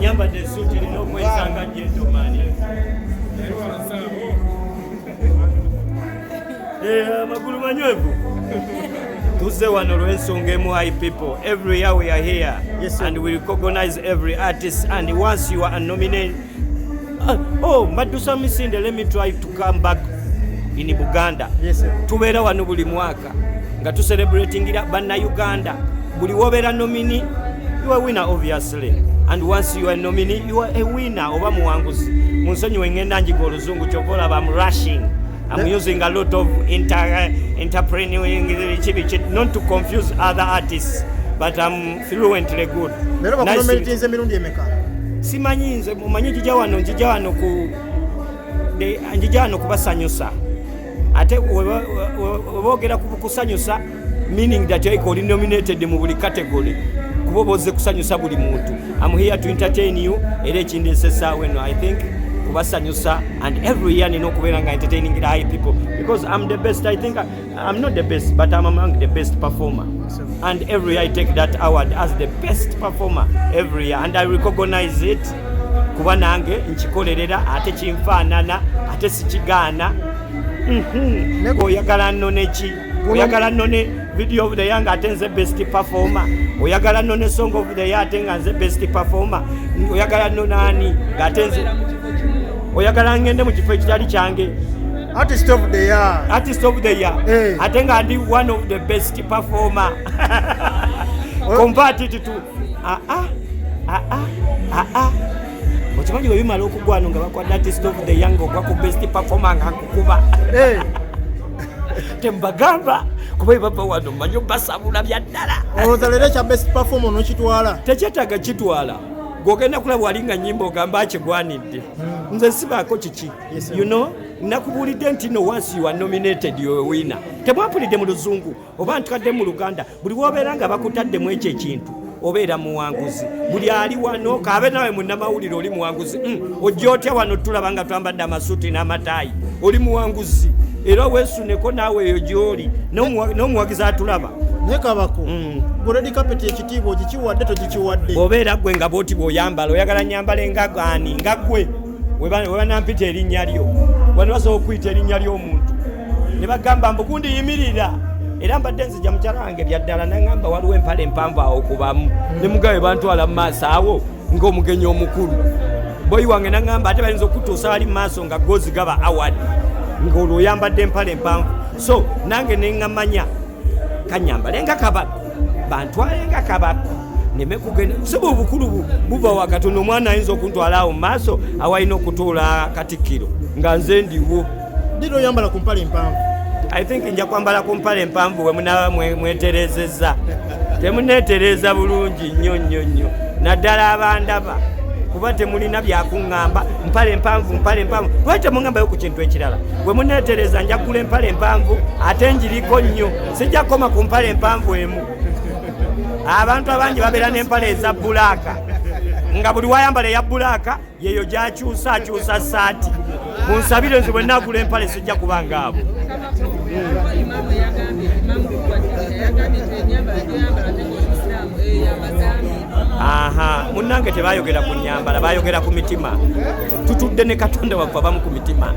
Nyambala nyambadde suuti lino okwesanga gentleman. Magulu manywevu. Tuze wano lw'ensonga emu high people. Every year we are here. Yes, sir. And we recognize every artist. And once you are nominated, Madusa Misinde, let me try to come back in Buganda. Yes, sir. Tubeera wano buli mwaka nga tu celebratingira banna Uganda. Buli wobeera nominee, you are a winner obviously. And once you are nominee, you are a winner oba muwanguzi. Munsonyiwe ngenda njiga oluzungu kyova olaba I'm rushing. I'm using a lot of entrepreneuring, not to confuse other artists, but I'm fluently good. Nice. Simanyi nze mumanyi njija wano kubasanyusa. Ate weboogera ku kusanyusa, meaning that you are nominated mu buli category. Kuba boze kusanyusa buli muntu. I'm here to entertain you. Era ekindesesa when I think kubasanyusa, and every year nino kubeera nga entertaining the high people because I'm the best. I think I'm not the best, but I'm among the best performer. And every year I take that award as the best performer every year, and I recognize it. Kuba nange nkikolerera ate kinfaanana ate sikigaana. Oyagala nnone ki? Oyagala nnone video of the year nga ate nze best performer. Oyagala nnone song of the year ate nga nze best performer. Oyagala nnone ani nga ate nze oyagala ngende mu kifo ekitali kyange. Artist of the year. Artist of the year. Hey. Ate nga ndi one of the best performer. Compared to okimanyi bwe bimala okugwano nga bakwadde artist of the year ng'ogwa ku best performer nga nkukuba. Tembagamba kuba baba wano manyo basabula bya ddala. Olozalera kya best performer n'okitwala. Tekyetaaga kitwala. Gogenda kulaba walinga nyimbo ogamba akigwanidde. Nze sibaako kiki. You know, nakubulidde nti no once you are nominated you are a winner. Temwapulidde mu luzungu oba ntukadde mu Luganda. Buli wobeera nga bakutaddemu ekyo ekintu obeera muwanguzi. Buli ali wano kaabe nawe munnamawulire oli muwanguzi. Ojja otya wano tulaba nga twambadde amasuuti n'amataayi. Oli muwanguzi. Era weesuneko naawe eyo gy'oli n'omuwagizi atulaba. Ne Kabako. Red carpet ekitiibwa ogikiwadde togikiwadde. Obeera gwe nga bw'oti bw'oyambala oyagala nyambala engagaani nga ggwe webanampita erinnya lyo wano basobola okuyita erinnya ly'omuntu ne bagamba mbugundi yimirira era mbadde nzija mukyala wange byaddala naŋŋamba waliwo empale empanvu awo kubamu ne mugabe bantwala mu maaso awo ng'omugenyi omukulu boyi wange naŋŋamba ate bayinza okutuusa wali mu maaso nga gozigaba award ng'olwo oyambadde empale empanvu so nange neŋŋamanya kanyambale nga Kabako bantwale nga Kabako neme kugenda kusiba obukulu buva wakatono omwana ayinza okuntwala awo mu maaso awalina okutuula Katikkiro nga nze ndiwo. Didi oyambala ku mpale empanvu? I think nja kwambala ku mpale empanvu we munaba mweterezeza. Temuneetereza bulungi nnyo naddala abandaba kuba temulina byakuŋŋamba mpale empanvu. Lwaki temuŋŋambayo ku kintu ekirala? Bwe muneetereza nja kugula empale empanvu ate njiriko nnyo sijja kukoma ku mpale empanvu emu. Abantu abangi babeera n'empale eza bbulaaka nga buli wayambala eya bbulaaka yeyo gy'akyusa saati. Munsabire nze bwe nnaagula empale sijja kuba ngaabo. Munnange tebaayogera ku Nyambala baayogera ku mitima. Tutudde ne Katonda waffe abamu ku mitima.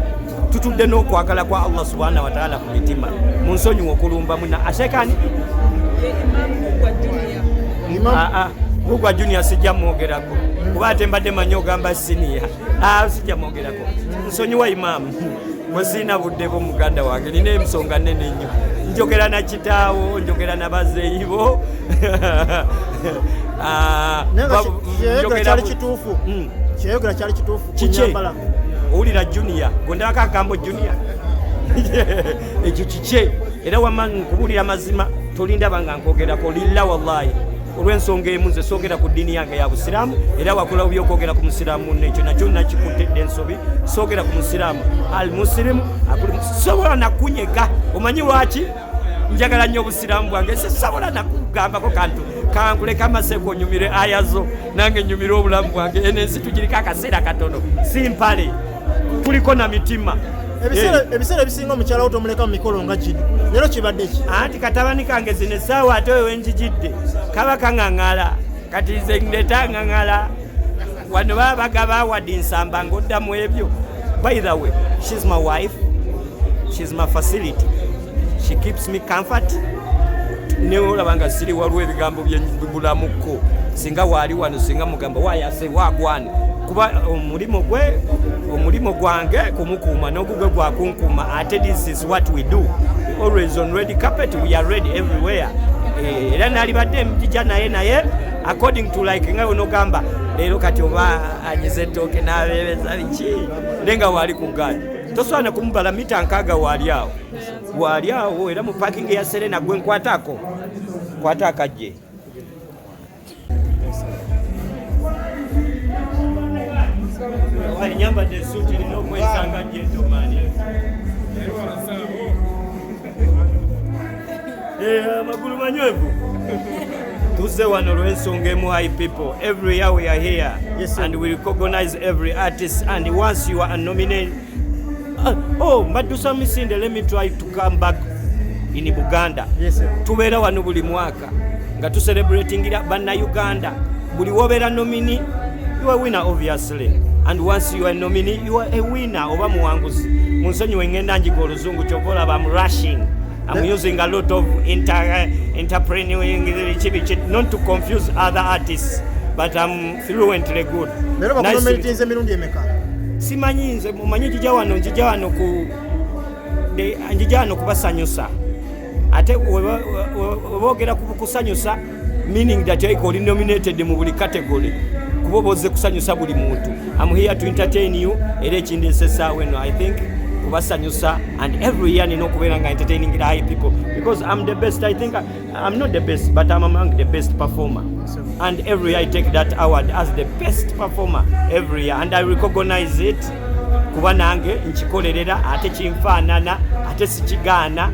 Tutudde n'okwagala kwa Allah subhanahu wa ta'ala ku mitima. Munsonyiwe okulumba muna ashekani Gugwa Junior sijja mwogerako kuba ate mbadde manyi ogamba siniya. Sijja mwogerako. Nsonyiwa Imam bwe Sirina Budde bwo muganda wange nina emisonga nnene nnyo. Njogera na kitaawo njogera na bazeeyi bo. Kyali kituufu. Kyeyogera kyali kituufu ku Nyambala. Owulira Junior gondako akambo Junior. Ekyo kikye era wamma nkubuulira mazima tolindaba nga nkwogerako lilla wallahi olw'ensonga emu nze soogera ku ddiini yange ya Busiraamu era wakolawo byokwogera ku musiraamu nekyo nakyo nakikuttedde ensobi soogera ku musiraamu al musirimu sobola nakunyega omanyi lwaki njagala nnyo obusiraamu bwange sisobola nakugambako kantu kankuleka amaseko onyumire ayazo nange nyumire obulamu bwange enensi tugiriko akaseera katono simpale tuliko na mitima. Ebiseera ebisinga omukyala wo tomuleka mu mikolo nga gino leero kibadde ki? Anti katabani kange zino essaawa ate wewe wenjigidde kaba kaŋŋaŋala kati nze ndeta ŋŋaŋala wano bagaba award nsamba ngoddamu ebyo. By the way, she's my wife, she's my facility, she keeps me comfort. Neolabanga siri waliwo ebigambo byebulamuko singa wali wano singa mugamba wayase wagwana kuba omulimo gwange kumukuuma n'ogugwe gwakunkuma ate this is what we do. We always on red carpet, we are ready everywhere. Era nalibadde mjija naye according to like nga onogamba leero kati oba anyize ettooke n'abeebeza biki nenga wali ku gaali tosobola kumubala mita nkaaga wali awo era mu parking ya Serena gwe nkwatako kwata akajje. Nyambadde suuti erina okwesanga gentleman. Amagulu manywevu tuze wano olw'ensonga emu. High people, every year we are here. Yes, and we recognize every artist, and once you are nominated Madusa Misinde, let me try to come back in Buganda. Yes, sir. Tubeera wano buli mwaka nga tu celebrating banna Uganda. Buli wobeera nominee, you are a winner obviously, and once you are a nominee, you are a winner oba muwanguzi. Munsonyiwe ngenda njiga oluzungu kyokola I'm rushing. I'm using a lot of entrepreneuring, not to confuse other artists, but I'm fluently good. Simanyi nze mumanyi njija wano kubasanyusa. Ate weboogera kusanyusa, meaning that you are nominated mu buli category. Kuba boze kusanyusa buli muntu. I'm here to entertain you. Era ekindi nsesaawe no, I think kubasanyusa, and every year nina okubeera nga entertaining the high people because I'm the best. I think I'm not the best, but I'm among the best performer, and every year I take that award as the best performer every year, and I recognize it kuba nange nkikolerera ate kinfaanana ate sikigaana.